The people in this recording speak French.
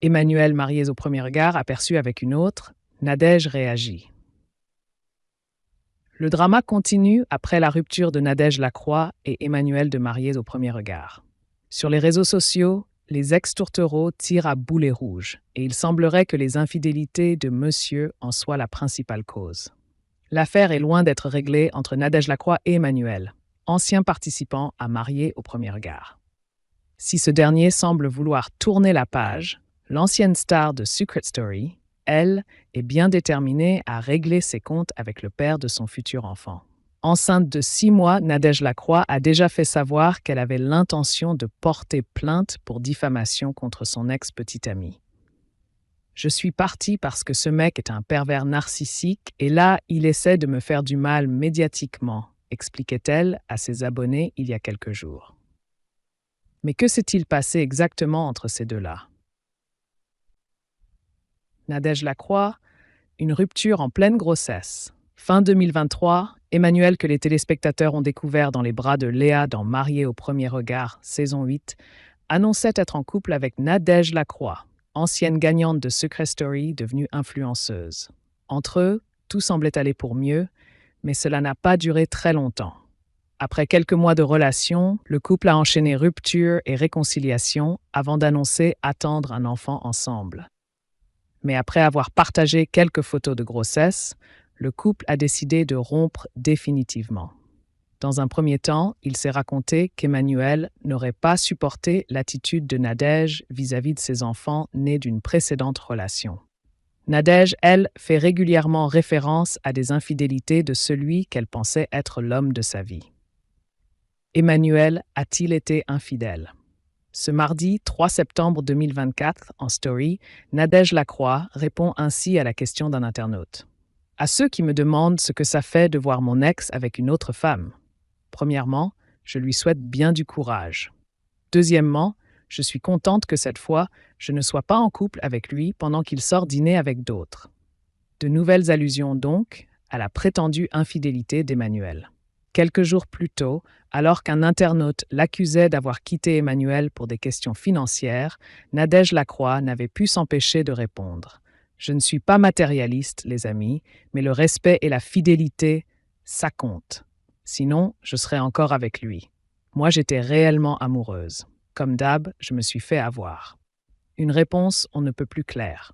Emmanuel, marié au premier regard, aperçu avec une autre, Nadège réagit. Le drama continue après la rupture de Nadège Lacroix et Emmanuel de mariés au premier regard. Sur les réseaux sociaux, les ex-tourtereaux tirent à boulet rouge et il semblerait que les infidélités de monsieur en soient la principale cause. L'affaire est loin d'être réglée entre Nadège Lacroix et Emmanuel, ancien participant à Mariés au premier regard. Si ce dernier semble vouloir tourner la page, l'ancienne star de Secret Story, elle, est bien déterminée à régler ses comptes avec le père de son futur enfant. Enceinte de 6 mois, Nadège Lacroix a déjà fait savoir qu'elle avait l'intention de porter plainte pour diffamation contre son ex-petite amie. Je suis partie parce que ce mec est un pervers narcissique et là, il essaie de me faire du mal médiatiquement, expliquait-elle à ses abonnés il y a quelques jours. Mais que s'est-il passé exactement entre ces deux-là? Nadège Lacroix, une rupture en pleine grossesse. Fin 2023, Emmanuel, que les téléspectateurs ont découvert dans les bras de Léa dans Mariés au premier regard, saison 8, annonçait être en couple avec Nadège Lacroix, ancienne gagnante de Secret Story devenue influenceuse. Entre eux, tout semblait aller pour mieux, mais cela n'a pas duré très longtemps. Après quelques mois de relation, le couple a enchaîné rupture et réconciliation avant d'annoncer attendre un enfant ensemble. Mais après avoir partagé quelques photos de grossesse, le couple a décidé de rompre définitivement. Dans un premier temps, il s'est raconté qu'Emmanuel n'aurait pas supporté l'attitude de Nadège vis-à-vis de ses enfants nés d'une précédente relation. Nadège, elle, fait régulièrement référence à des infidélités de celui qu'elle pensait être l'homme de sa vie. Emmanuel a-t-il été infidèle? Ce mardi 3 septembre 2024, en story, Nadège Lacroix répond ainsi à la question d'un internaute. À ceux qui me demandent ce que ça fait de voir mon ex avec une autre femme. Premièrement, je lui souhaite bien du courage. Deuxièmement, je suis contente que cette fois, je ne sois pas en couple avec lui pendant qu'il sort dîner avec d'autres. De nouvelles allusions donc à la prétendue infidélité d'Emmanuel. Quelques jours plus tôt, alors qu'un internaute l'accusait d'avoir quitté Emmanuel pour des questions financières, Nadège Lacroix n'avait pu s'empêcher de répondre. Je ne suis pas matérialiste, les amis, mais le respect et la fidélité, ça compte. Sinon, je serais encore avec lui. Moi, j'étais réellement amoureuse. Comme d'hab, je me suis fait avoir. Une réponse on ne peut plus claire.